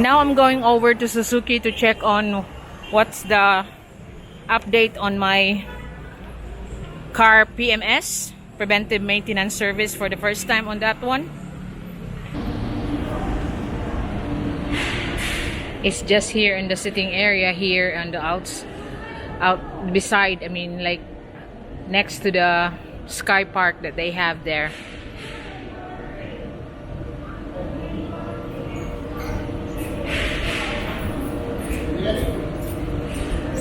Now I'm going over to Suzuki to check on what's the update on my car PMS, preventive maintenance service, for the first time on that one. It's just here in the sitting area here on the out beside, I mean, like next to the Sky Park that they have there.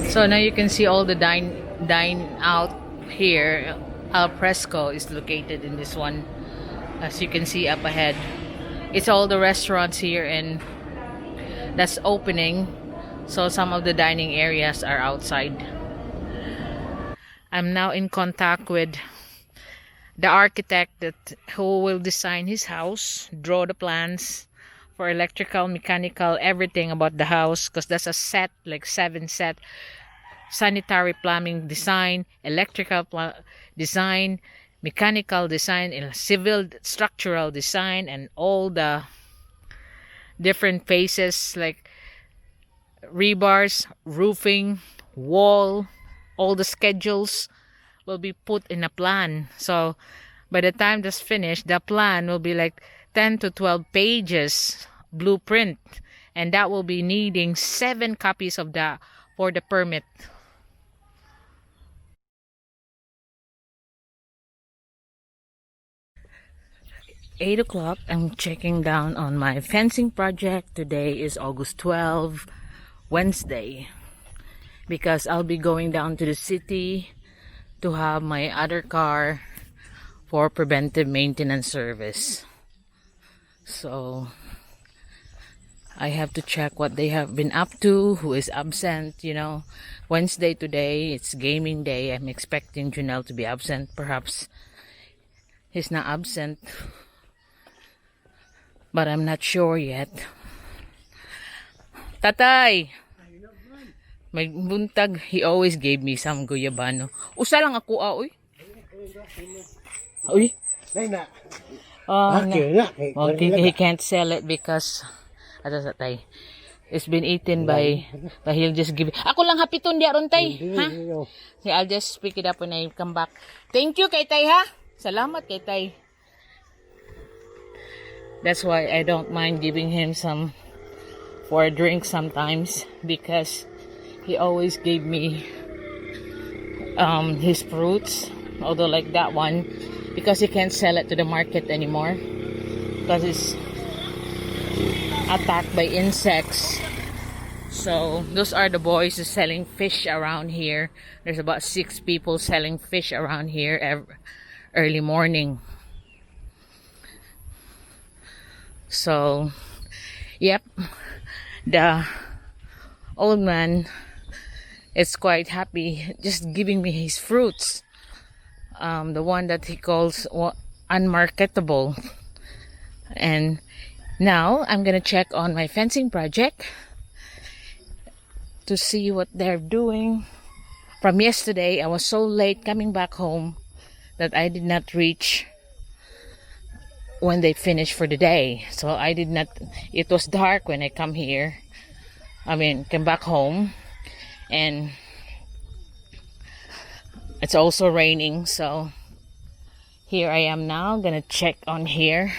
So now you can see all the dine out here. Al Fresco is located in this one, as you can see up ahead. It's all the restaurants here and that's opening, so some of the dining areas are outside. I'm now in contact with the architect who will design his house, draw the plans for electrical, mechanical, everything about the house, because that's a set, like 7 set: sanitary, plumbing design, electrical design, mechanical design, and civil structural design, and all the different phases like rebars, roofing, wall. All the schedules will be put in a plan. So by the time that's finished, the plan will be like 10 to 12 pages blueprint, and that will be needing 7 copies of that for the permit. Eight o'clock. I'm checking down on my fencing project. Today is August 12, Wednesday, because I'll be going down to the city to have my other car for preventive maintenance service. So I have to check what they have been up to, who is absent. You know, Wednesday today, it's gaming day. I'm expecting Junel to be absent. Perhaps he's not absent, but I'm not sure yet. Tatay! May buntag, he always gave me some guyabano. Usa lang ako, uy. Uy. Okay, he can't sell it because it's been eaten by he'll just give it. Ako lang hapiton diya ron, tay. Ha? Okay, I'll just pick it up when I come back. Thank you kay tay, ha? Salamat kay tay. That's why I don't mind giving him some for a drink sometimes, because he always gave me his fruits, although like that one, because he can't sell it to the market anymore because it's attacked by insects. So those are the boys who's selling fish around here. There's about 6 people selling fish around here early morning. So yep, the old man is quite happy just giving me his fruits, the one that he calls unmarketable. And now I'm gonna check on my fencing project to see what they're doing. From yesterday, I was so late coming back home that I did not reach when they finished for the day. So I did not, it was dark when I came back home, and it's also raining. So here I am now, gonna check on here.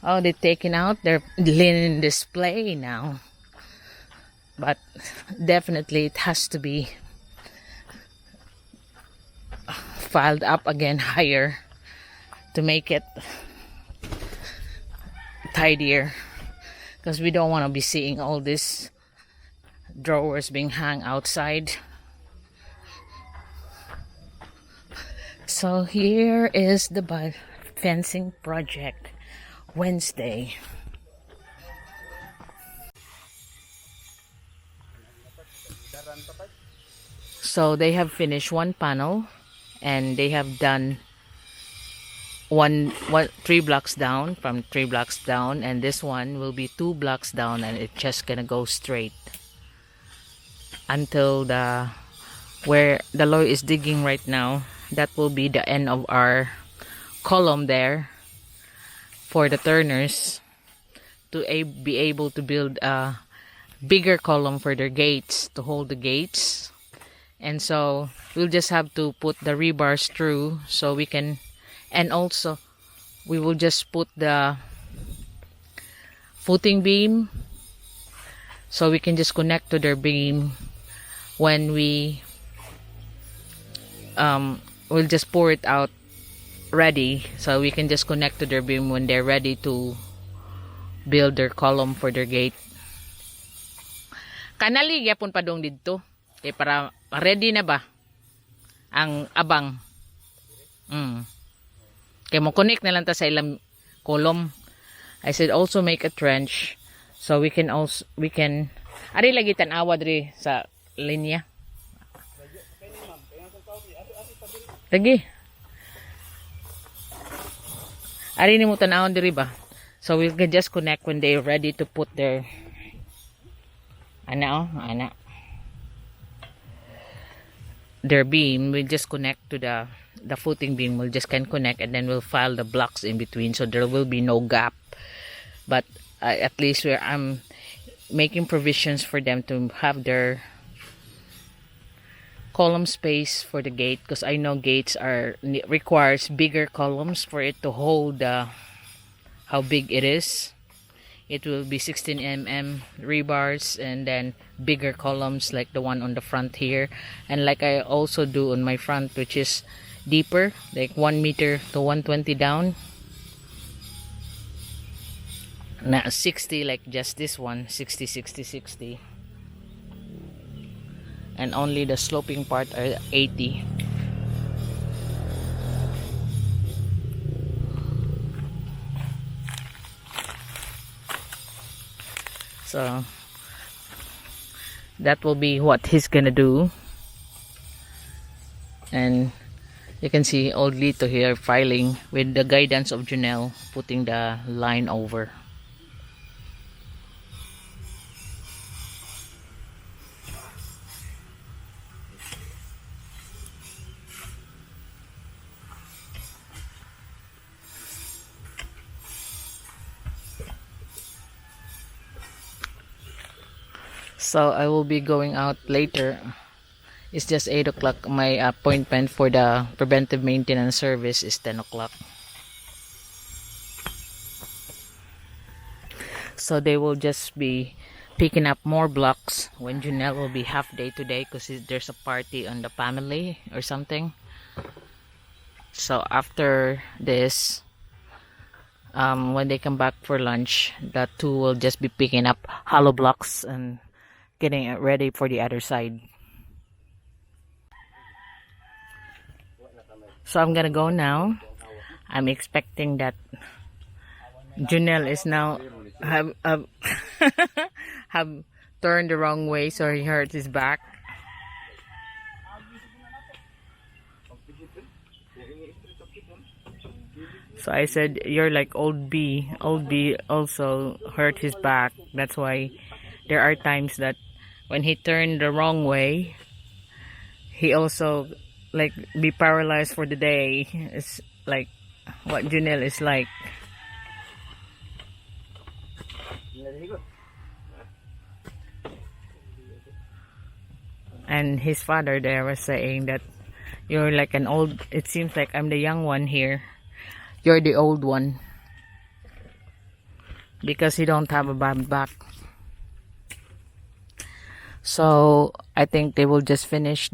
Oh, they're taking out their linen display now, but definitely it has to be filed up again higher to make it tidier, because we don't want to be seeing all these drawers being hung outside. So here is the fencing project Wednesday. So they have finished one panel, and they have done one 3 blocks down, from 3 blocks down, and this one will be 2 blocks down, and it's just gonna go straight until where the lawyer is digging right now. That will be the end of our column there for the turners to be able to build a bigger column for their gates, to hold the gates. And so we'll just have to put the rebars through so we can, and also we will just put the footing beam so we can just connect to their beam when we'll just pour it out ready, so we can just connect to their beam when they're ready to build their column for their gate. Kanali gyapon pa dong didto kay para ready na ba ang abang. Kay mo connect na lang ta sa ilang column. I said also make a trench so we can ari lagi tan-awa diri sa linya. Lagi. Ari ni mo tan-awon diri ba? So we can just connect when they're ready to put their their beam. We'll just connect to the footing beam. We'll just can connect, and then we'll file the blocks in between so there will be no gap. But at least I'm making provisions for them to have their column space for the gate, because I know gates requires bigger columns for it to hold how big it is. It will be 16 mm rebars and then bigger columns like the one on the front here, and like I also do on my front, which is deeper, like 1 meter to 120 down, not 60 like just this one, 60 60 60, and only the sloping part are 80. So that will be what he's gonna do. And you can see old Lito here filing with the guidance of Janelle, putting the line over. So I will be going out later. It's just 8 o'clock. My appointment for the preventive maintenance service is 10 o'clock. So they will just be picking up more blocks when Janelle will be half day today, because there's a party on the family or something. So after this, when they come back for lunch, the two will just be picking up hollow blocks and getting it ready for the other side. So I'm gonna go now. I'm expecting that Janelle is now have turned the wrong way, so he hurt his back. So I said, you're like old B. Old B also hurt his back. That's why there are times that when he turned the wrong way, he also like be paralyzed for the day. It's like what Janelle is like. And his father there was saying that you're like an old, it seems like I'm the young one here. You're the old one, because you don't have a bad back. So I think they will just finish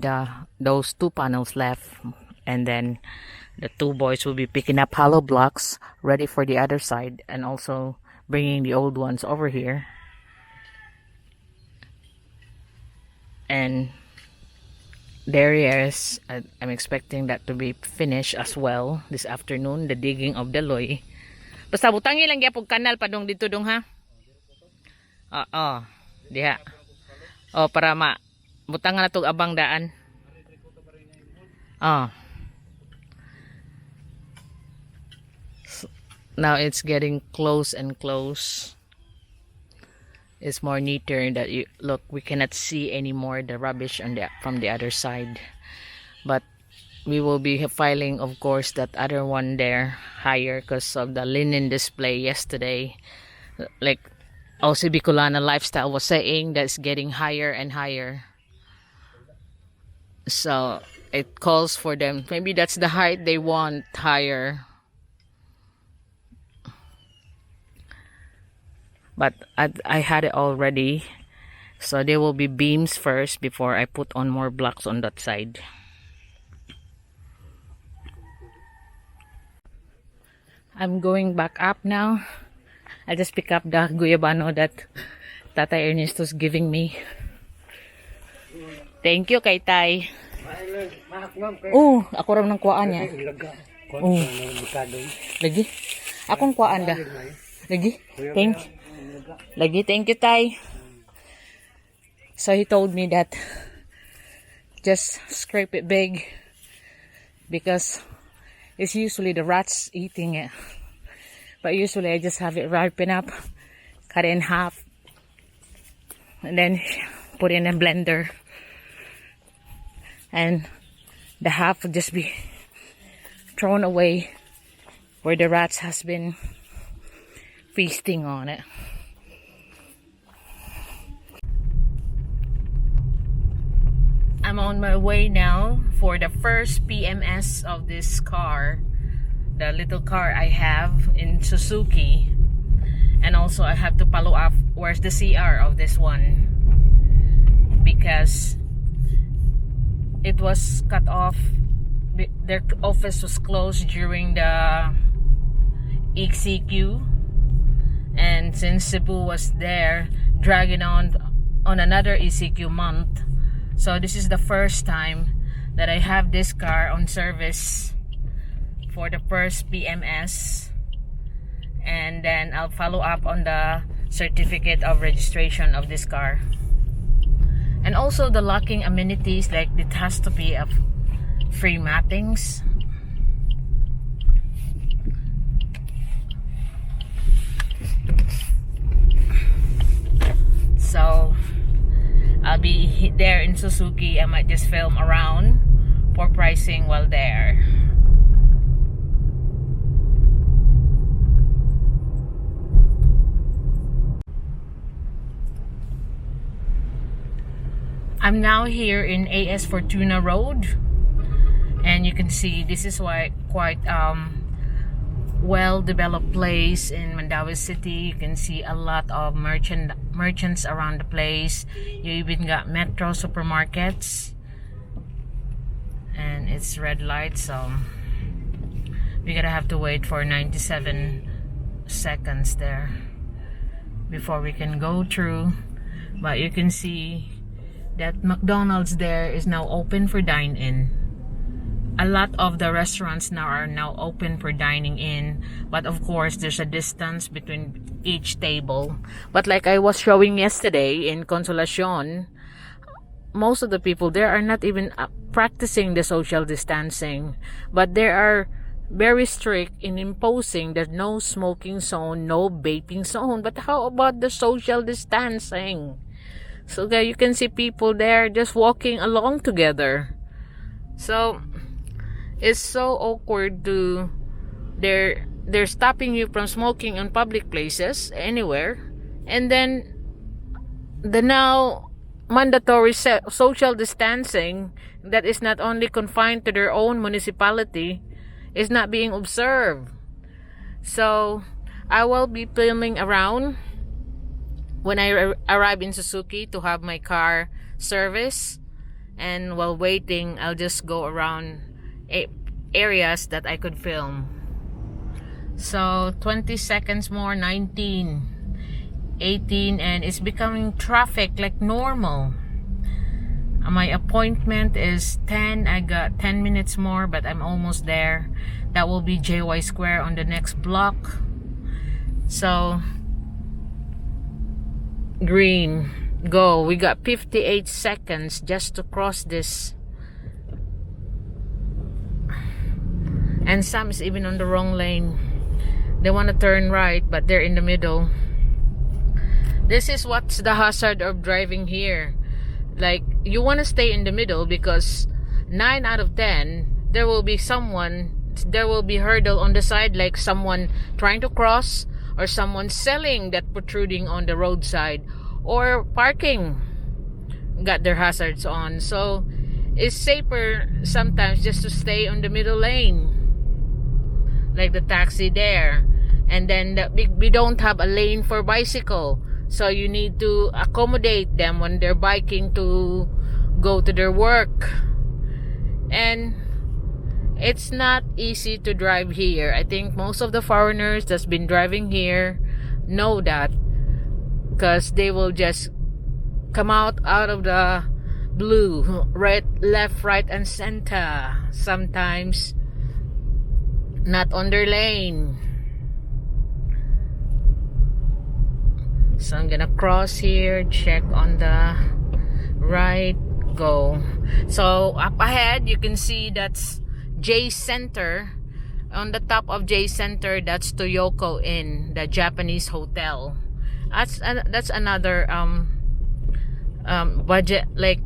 those two panels left, and then the two boys will be picking up hollow blocks ready for the other side, and also bringing the old ones over here. And there he is. I'm expecting that to be finished as well this afternoon, the digging of the loy. Basta butangi lang gyapon kanal padong dito dong ha. Diha. Para butangan na tong abang daan. So, now it's getting close and close. It's more neater that you look, we cannot see anymore the rubbish from the other side. But we will be filing, of course, that other one there higher because of the linen display yesterday. Like also Bicolana lifestyle was saying, that's getting higher and higher. So it calls for them. Maybe that's the height they want higher. But I had it already. So there will be beams first before I put on more blocks on that side. I'm going back up now. I just pick up the guyabano that Tata Ernesto's giving me. Thank you kay Tay. Oh, ako ram ng kuwaan niya. Oh. Lagi. Akong kuwaan da. Lagi. Thank you Tay. So he told me that just scrape it big because it's usually the rats eating it. But usually I just have it ripen up, cut it in half, and then put it in a blender. And the half would just be thrown away where the rats has been feasting on it. I'm on my way now for the first PMS of this car, the little car I have in Suzuki. And also I have to follow up where's the CR of this one, because it was cut off. Their office was closed during the ECQ, and since Cebu was there dragging on another ECQ month, so this is the first time that I have this car on service for the first PMS, and then I'll follow up on the certificate of registration of this car. And also the locking amenities, like it has to be a free mattings. So I'll be there in Suzuki. I might just film around for pricing while there. I'm now here in AS Fortuna Road, and you can see this is quite well-developed place in Mandaue City. You can see a lot of merchants around the place. You even got Metro supermarkets, and it's red light, so we're gonna have to wait for 97 seconds there before we can go through. But you can see that McDonald's there is now open for dine-in. A lot of the restaurants now are open for dining in, but of course there's a distance between each table. But like I was showing yesterday in Consolacion, most of the people there are not even practicing the social distancing, but they are very strict in imposing the no smoking zone, no vaping zone. But how about the social distancing? So there you can see people there just walking along together. So it's so awkward to they're stopping you from smoking in public places anywhere, and then the now mandatory social distancing that is not only confined to their own municipality is not being observed. So I will be filming around when I arrive in Suzuki to have my car service, and while waiting I'll just go around areas that I could film. So 20 seconds more, 19, 18, and it's becoming traffic like normal. My appointment is 10. I got 10 minutes more, but I'm almost there. That will be JY Square on the next block. So green, go. We got 58 seconds just to cross this. And some is even on the wrong lane. They want to turn right, but they're in the middle. This is what's the hazard of driving here. Like, you want to stay in the middle because 9 out of 10 there will be hurdle on the side, like someone trying to cross, or someone selling that protruding on the roadside, or parking got their hazards on. So it's safer sometimes just to stay on the middle lane, like the taxi there. And then we don't have a lane for bicycle, so you need to accommodate them when they're biking to go to their work. And it's not easy to drive here. I think most of the foreigners that's been driving here know that, because they will just come out of the blue, right, left, right, and center, sometimes not on their lane. So I'm gonna cross here, check on the right, go. So up ahead you can see that's J Center. On the top of J Center, that's Toyoko Inn, the Japanese hotel. That's another budget, like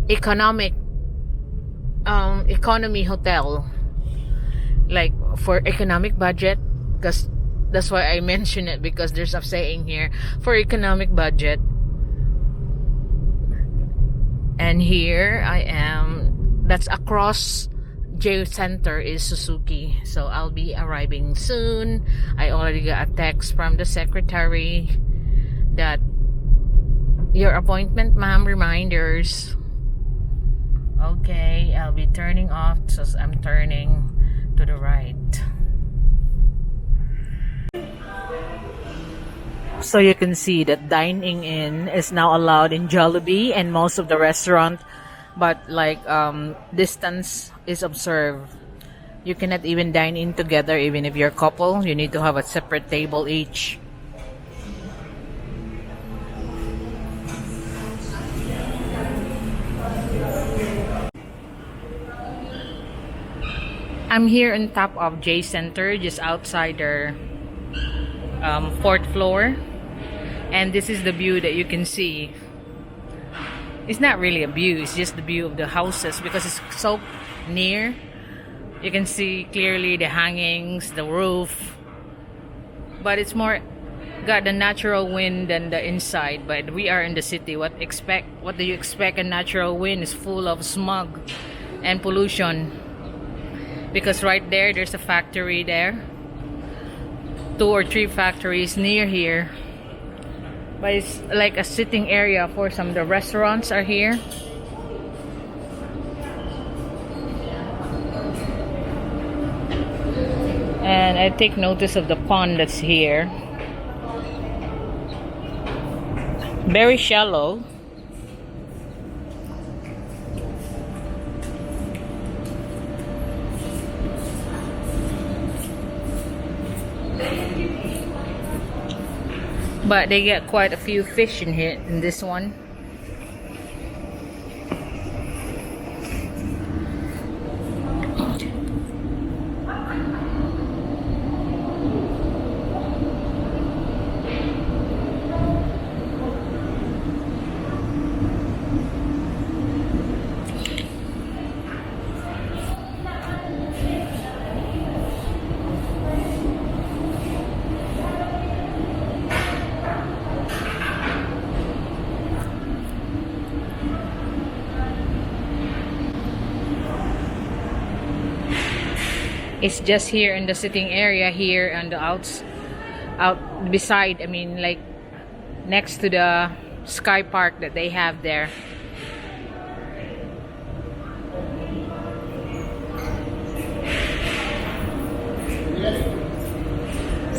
economy hotel, like for economic budget, because that's why I mention it, because there's a saying here for economic budget. And here I am, that's across J Center is Suzuki. So I'll be arriving soon. I already got a text from the secretary that your appointment, ma'am, reminders. Okay, I'll be turning off, so I'm turning to the right. So you can see that dining in is now allowed in Jollibee and most of the restaurant, but like distance is observed. You cannot even dine in together. Even if you're a couple, you need to have a separate table each. I'm here on top of J Center, just outside their fourth floor, and this is the view that you can see. It's not really a view, it's just the view of the houses, because it's so near. You can see clearly the hangings, the roof, but it's more got the natural wind than the inside. But we are in the city. What do you expect? A natural wind is full of smog and pollution, because right there's a factory there, 2 or 3 factories near here. But it's like a sitting area for some of the restaurants are here. And I take notice of the pond that's here. Very shallow. But they get quite a few fish in here, in this one. It's just here in the sitting area here and the out beside, I mean, like next to the sky park that they have there.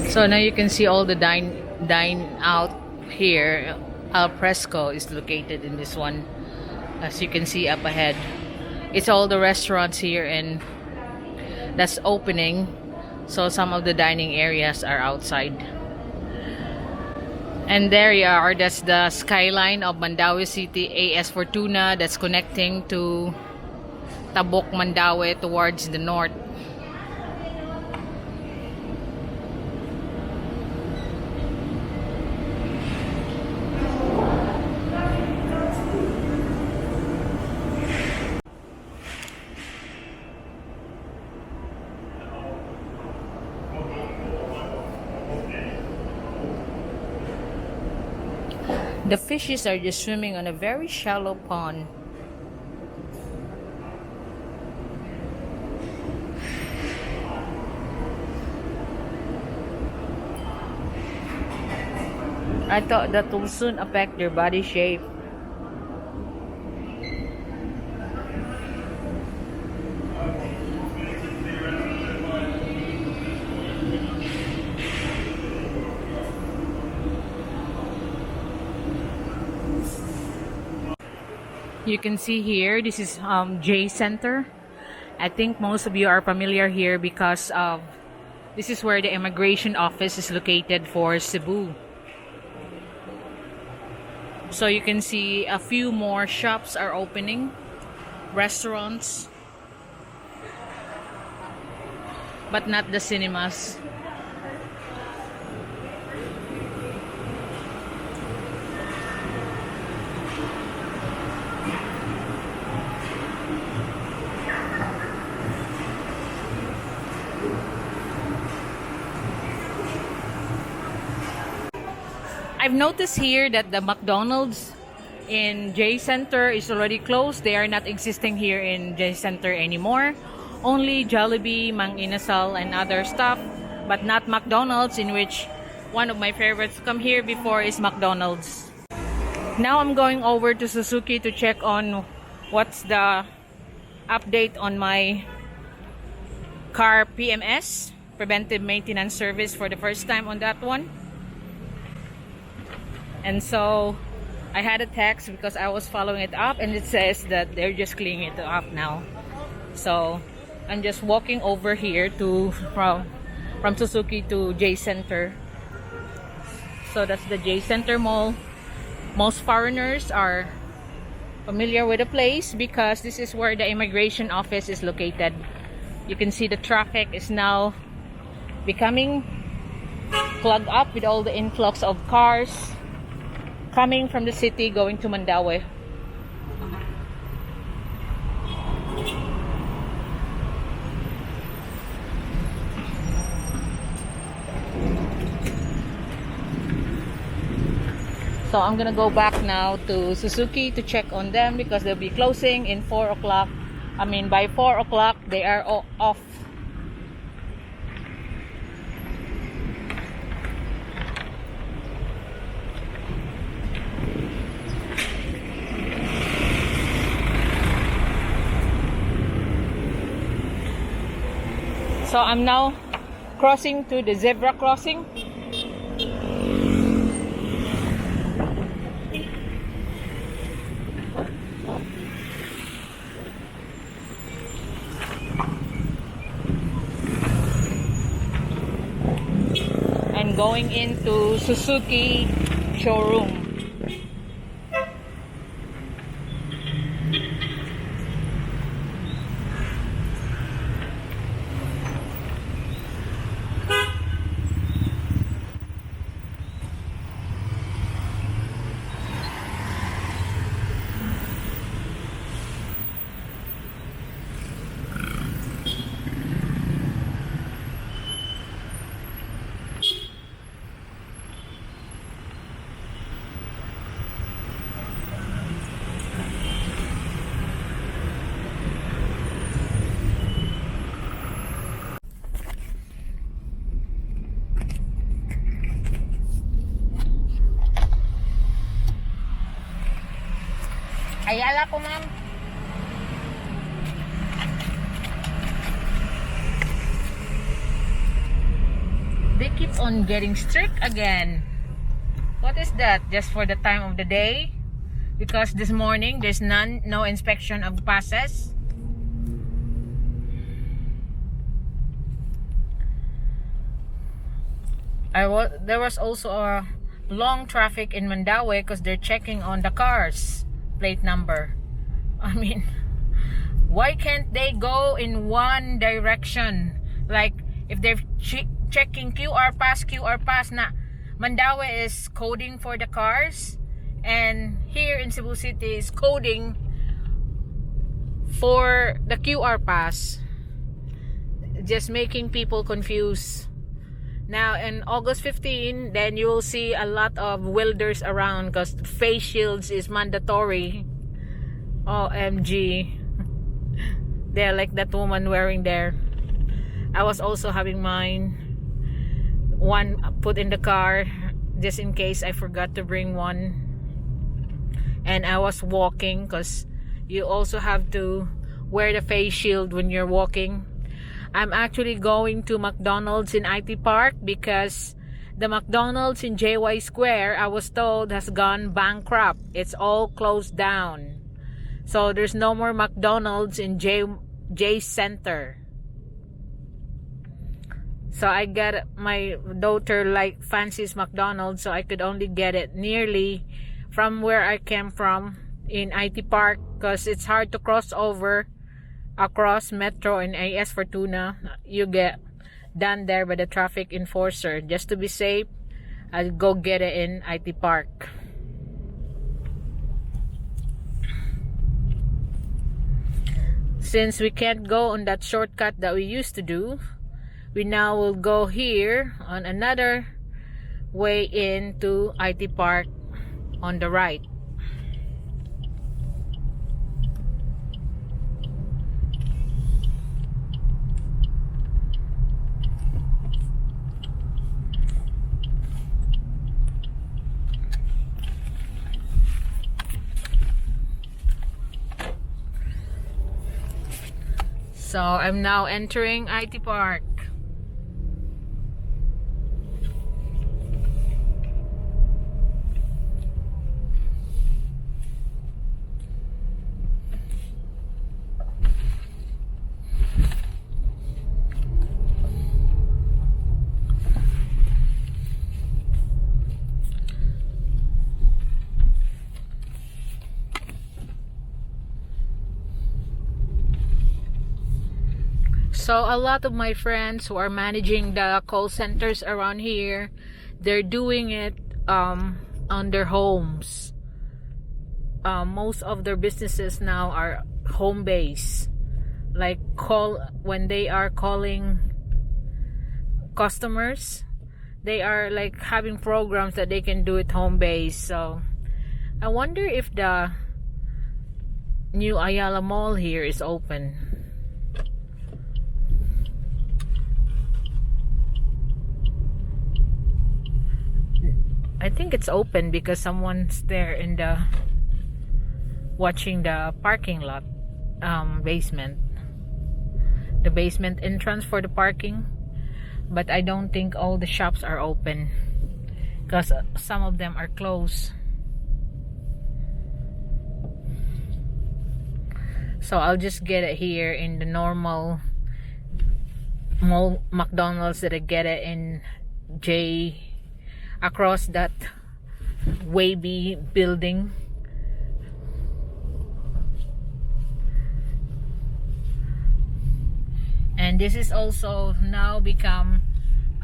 So now you can see all the dine out here. Al Fresco is located in this one, as you can see up ahead. It's all the restaurants here and that's opening, so some of the dining areas are outside. And there you are, that's the skyline of Mandaue City, AS Fortuna, that's connecting to Tabok, Mandaue towards the north. The fishes are just swimming on a very shallow pond. I thought that will soon affect their body shape. You can see here, this is J Center. I think most of you are familiar here because of this is where the immigration office is located for Cebu. So you can see a few more shops are opening, restaurants, but not the cinemas. I've noticed here that the McDonald's in J Center is already closed. They are not existing here in J Center anymore. Only Jollibee, Mang Inasal, and other stuff, but not McDonald's, in which one of my favorites come here before is McDonald's. Now I'm going over to Suzuki to check on what's the update on my car PMS, preventive maintenance service, for the first time on that one. And so I had a text because I was following it up, and it says that they're just cleaning it up now. So I'm just walking over here to from Suzuki to J Center. So that's the J Center Mall. Most foreigners are familiar with the place because this is where the immigration office is located. You can see the traffic is now becoming clogged up with all the influx of cars coming from the city going to Mandaue. So I'm gonna go back now to Suzuki to check on them because they'll be closing in 4 o'clock. I mean, by 4 o'clock they are off. So I'm now crossing to the zebra crossing. And going into Suzuki showroom. Ayala po, ma'am. They keep on getting strict again. What is that? Just for the time of the day? Because this morning there's no inspection of passes. There was also a long traffic in Mandaue because they're checking on the cars plate number. I mean, why can't they go in one direction? Like if they're checking QR pass na Mandaue is coding for the cars, and here in Cebu City is coding for the QR pass, just making people confused. Now in August 15, then you will see a lot of welders around because face shields is mandatory. OMG. They're like that woman wearing there. I was also having mine. One put in the car just in case I forgot to bring one. And I was walking because you also have to wear the face shield when you're walking. I'm actually going to McDonald's in IT Park because the McDonald's in JY Square, I was told, has gone bankrupt. It's all closed down. So there's no more McDonald's in J Center. So I got, my daughter like fancies McDonald's, so I could only get it nearly from where I came from in IT Park because it's hard to cross over across Metro and AS Fortuna. You get done there by the traffic enforcer. Just to be safe, I'll go get it in IT Park. Since we can't go on that shortcut that we used to do, we now will go here on another way into IT Park on the right. So I'm now entering IT Park. So a lot of my friends who are managing the call centers around here, they're doing it on their homes. Most of their businesses now are home based. Like when they are calling customers, they are like having programs that they can do it home based. So I wonder if the new Ayala Mall here is open. I think it's open because someone's there in the watching the parking lot, basement, the basement entrance for the parking. But I don't think all the shops are open because some of them are closed. So I'll just get it here in the normal mall McDonald's that I get it in across that wavy building. And this is also now become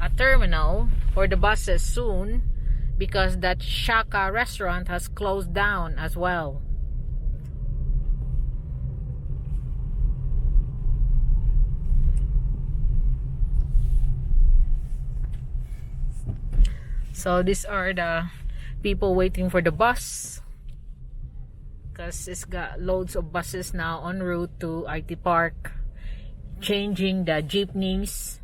a terminal for the buses soon because that Shaka restaurant has closed down as well. So these are the people waiting for the bus because it's got loads of buses now en route to IT Park, changing the jeepneys.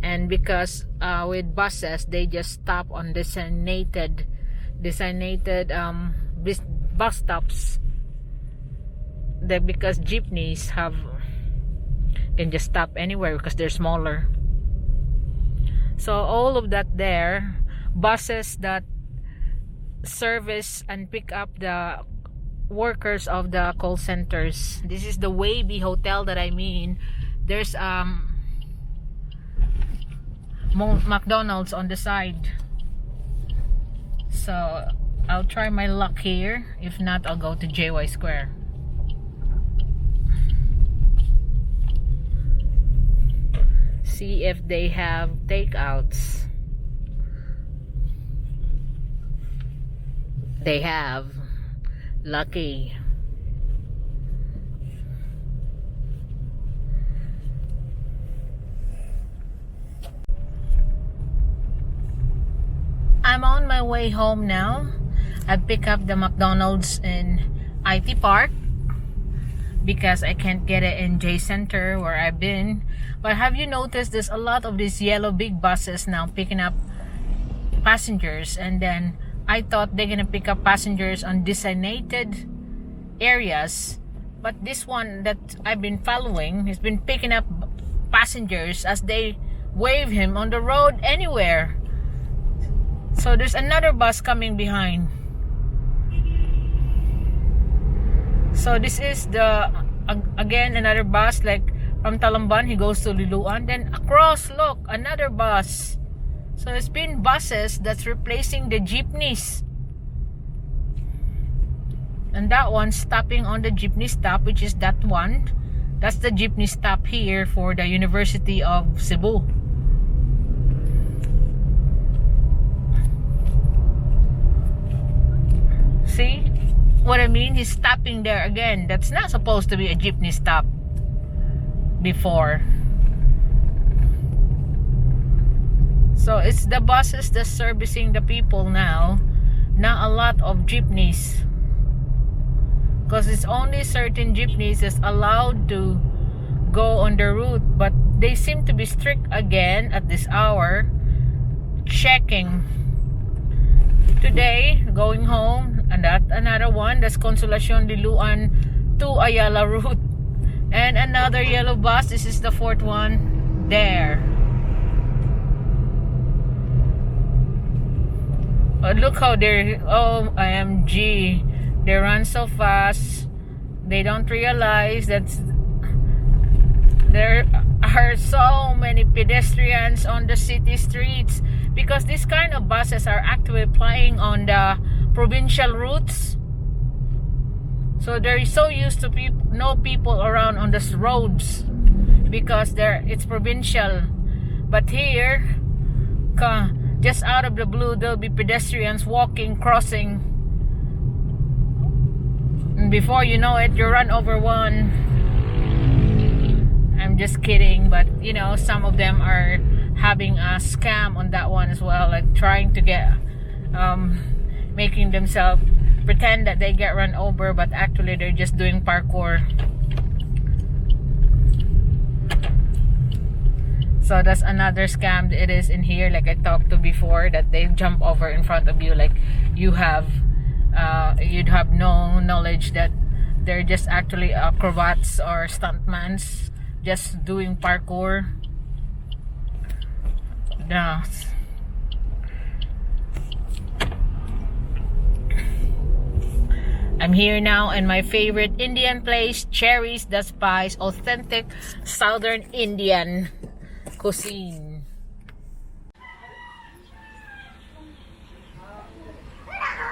And because with buses they just stop on designated bus stops, because jeepneys can just stop anywhere because they're smaller. So all of that there, buses that service and pick up the workers of the call centers. This is the Wavy Hotel that I mean. There's McDonald's on the side. So I'll try my luck here. If not, I'll go to JY Square. See if they have takeouts. They have. Lucky. my way home now. I pick up the McDonald's in IT Park because I can't get it in J Center where I've been. But have you noticed there's a lot of these yellow big buses now picking up passengers, and then I thought they're gonna pick up passengers on designated areas, but this one that I've been following has been picking up passengers as they wave him on the road anywhere. So there's another bus coming behind. So this is the again another bus, like from Talamban he goes to Liloan, then across, look, another bus. So it's been buses that's replacing the jeepneys. And that one stopping on the jeepney stop, which is that one. That's the jeepney stop here for the University of Cebu. See what I mean? He's stopping there again. That's not supposed to be a jeepney stop before. So it's the buses that's servicing the people now, not a lot of jeepneys. Because it's only certain jeepneys that's allowed to go on the route, but they seem to be strict again at this hour, checking. Today, going home, and that another one, that's Consolacion Liloan to Ayala route. And another yellow bus, this is the fourth one, there. Oh, look how they're, oh, IMG. They run so fast. They don't realize that there are so many pedestrians on the city streets, because these kind of buses are actually plying on the provincial routes. So they're so used to no people around on the roads because it's provincial. But here, just out of the blue, there'll be pedestrians walking, crossing. And before you know it, you run over one. I'm just kidding, but you know, some of them are having a scam on that one as well, like trying to get, making themselves pretend that they get run over, but actually they're just doing parkour. So that's another scam. It is in here, like I talked to before, that they jump over in front of you, like you'd have no knowledge that they're just actually acrobats or stuntmans just doing parkour. No. I'm here now in my favorite Indian place, Cherries the Spice, authentic Southern Indian cuisine.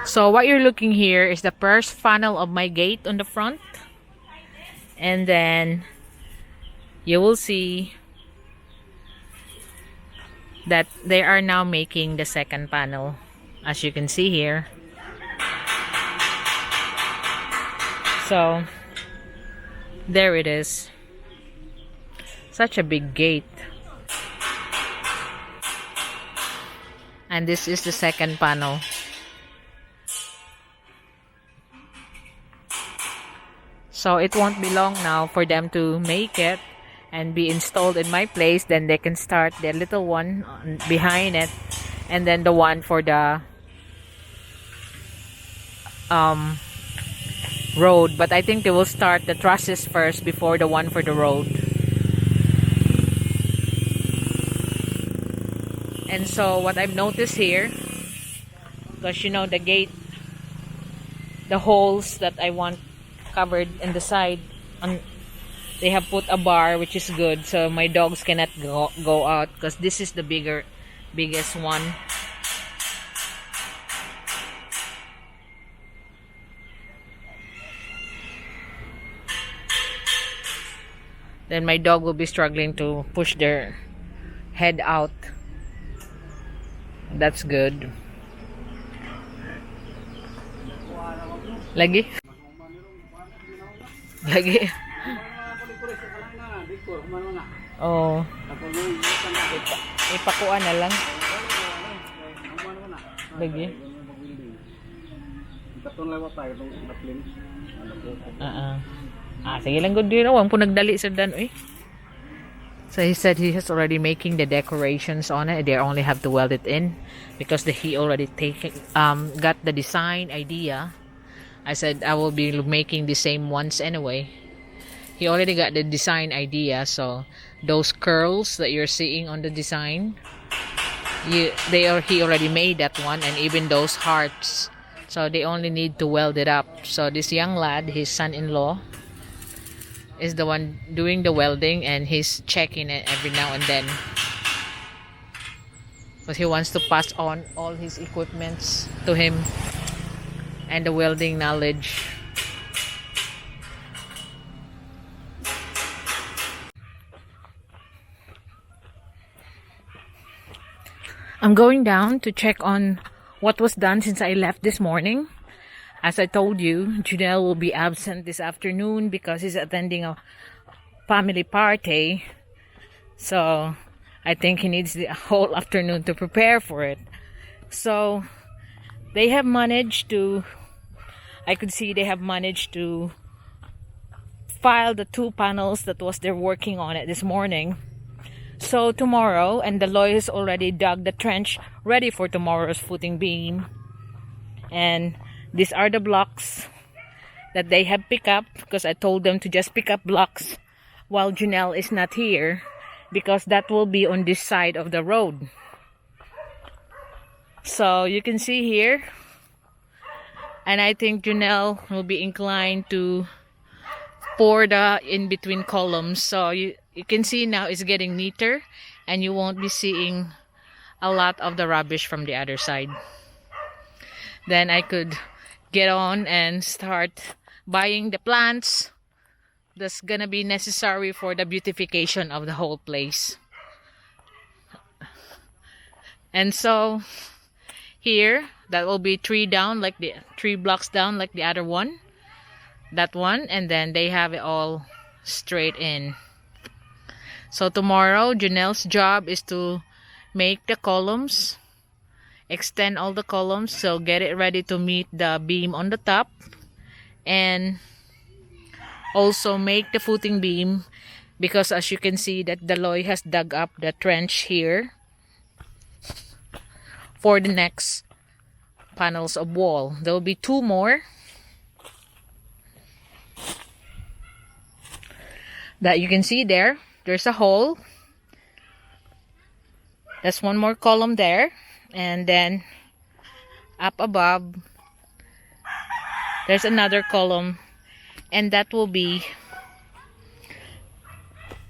So what you're looking here is the first funnel of my gate on the front, and then you will see that they are now making the second panel, as you can see here. So there it is. Such a big gate. And this is the second panel. So it won't be long now for them to make it and be installed in my place. Then they can start the little one behind it, and then the one for the road. But I think they will start the trusses first before the one for the road. And so what I've noticed here, because you know the gate, the holes that I want covered in the side, they have put a bar, which is good, so my dogs cannot go out, because this is the biggest one. Then my dog will be struggling to push their head out. That's good. Lagi? Lagi? Oh. Ipakuan na lang. Lagi. Katon lewat tayo itong naplin. Sige lang good din. Huwag po nagdali sa dan. So he said he has already making the decorations on it. They only have to weld it in because he already got the design idea. I said I will be making the same ones anyway. He already got the design idea, so those curls that you're seeing on the design, he already made that one, and even those hearts. So they only need to weld it up. So this young lad, his son-in-law, is the one doing the welding, and he's checking it every now and then. But he wants to pass on all his equipments to him and the welding knowledge. I'm going down to check on what was done since I left this morning. As I told you, Junel will be absent this afternoon because he's attending a family party. So I think he needs the whole afternoon to prepare for it. So they have managed to, I could see they have managed to file the 2 panels that was they're working on it this morning. So tomorrow, and the lawyers already dug the trench ready for tomorrow's footing beam. And these are the blocks that they have picked up, because I told them to just pick up blocks while Junel is not here, because that will be on this side of the road. So you can see here, and I think Junel will be inclined to pour the in between columns. So you can see now it's getting neater, and you won't be seeing a lot of the rubbish from the other side. Then I could get on and start buying the plants that's gonna be necessary for the beautification of the whole place. And so here, that will be 3 down, like the 3 blocks down, like the other one, that one, and then they have it all straight in. So tomorrow, Junel's job is to make the columns, extend all the columns, so get it ready to meet the beam on the top, and also make the footing beam, because as you can see that the lawyer has dug up the trench here for the next panels of wall. There will be 2 more that you can see there. There's a hole. That's 1 more column there. And then up above, there's another column. And that will be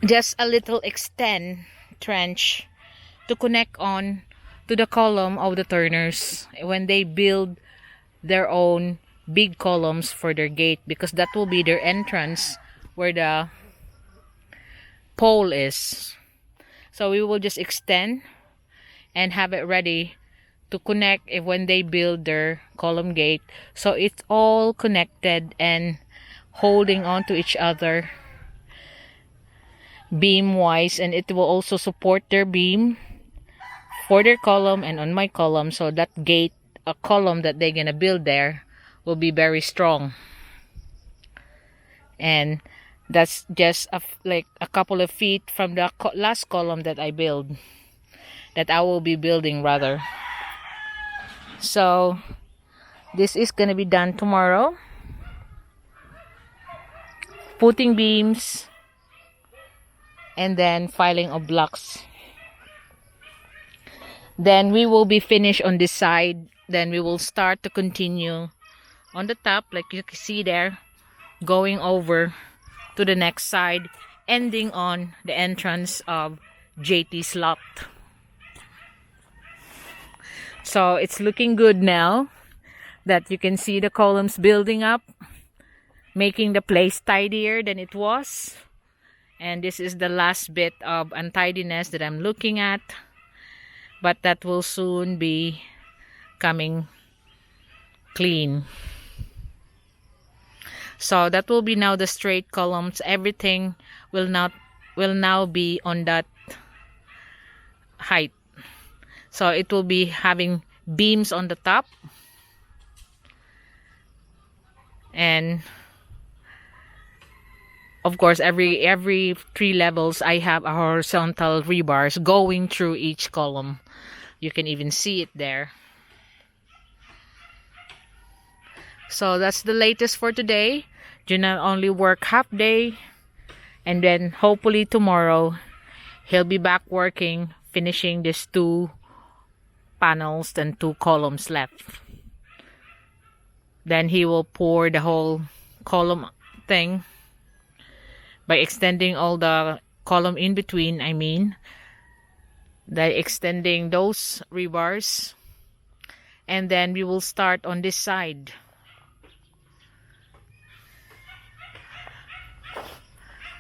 just a little extend trench to connect on to the column of the turners when they build their own big columns for their gate, because that will be their entrance where the pole is. So we will just extend and have it ready to connect when they build their column gate. So it's all connected and holding on to each other beam wise, and it will also support their beam for their column and on my column, so that gate, a column that they're gonna build there, will be very strong. And that's just like a couple of feet from the last column that I will be building rather. So this is gonna be done tomorrow. Putting beams and then filing of blocks. Then we will be finished on this side. Then we will start to continue on the top, like you can see there, going over to the next side, ending on the entrance of JT's lot. So it's looking good now that you can see the columns building up, making the place tidier than it was. And this is the last bit of untidiness that I'm looking at, but that will soon be coming clean. So that will be now the straight columns. Everything will now be on that height. So it will be having beams on the top, and of course every 3 levels I have a horizontal rebars going through each column. You can even see it there. So that's the latest for today. Do not only work half day, and then hopefully tomorrow he'll be back working, finishing these 2 panels and 2 columns left. Then he will pour the whole column thing by extending all the column in between, by extending those rebars. And then we will start on this side.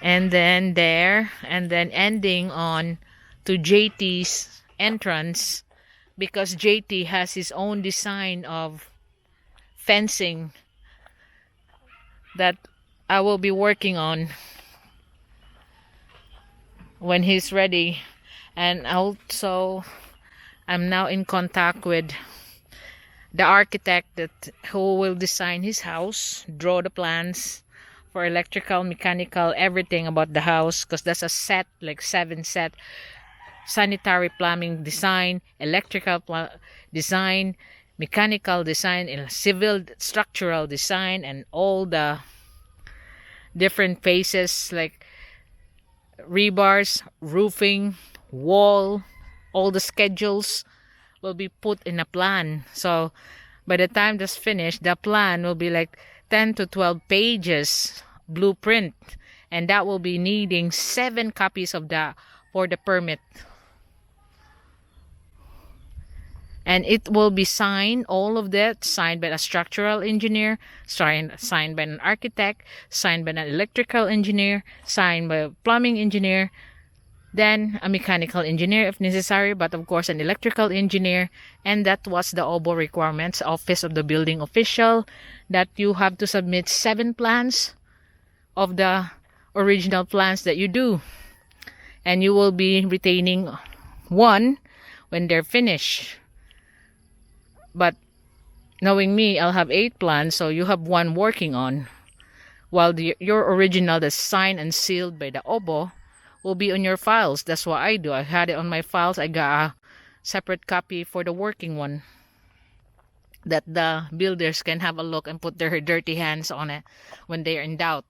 And then there, and then ending on to JT's entrance, because JT has his own design of fencing that I will be working on when he's ready. And also I'm now in contact with the architect who will design his house, draw the plans for electrical, mechanical, everything about the house, because that's a set, like 7 set: sanitary, plumbing design, electrical design, mechanical design, and civil structural design, and all the different phases like rebars, roofing, wall. All the schedules will be put in a plan. So by the time that's finished, the plan will be like 10 to 12 pages blueprint, and that will be needing 7 copies of that for the permit. And it will be signed, all of that signed by a structural engineer, signed by an architect, signed by an electrical engineer, signed by a plumbing engineer, then a mechanical engineer if necessary, but of course an electrical engineer. And that was the OBO requirements, Office of the Building Official, that you have to submit 7 plans of the original plans that you do, and you will be retaining 1 when they're finished. But knowing me, I'll have 8 plans, so you have 1 working on, while your original that's signed and sealed by the OBO will be on your files. That's what I do. I had it on my files. I got a separate copy for the working one, that the builders can have a look and put their dirty hands on it when they are in doubt.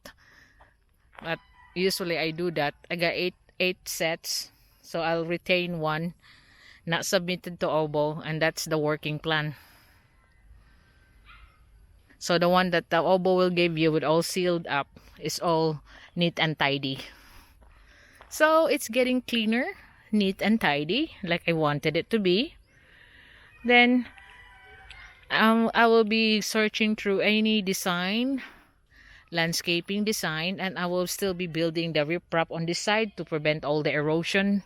But usually I do that. I got 8 sets, so I'll retain 1 not submitted to OBO, and that's the working plan. So the one that the OBO will give you with all sealed up is all neat and tidy. So it's getting cleaner, neat and tidy, like I wanted it to be. Then I will be searching through any design, landscaping design, and I will still be building the riprap on this side to prevent all the erosion.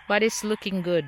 But it's looking good.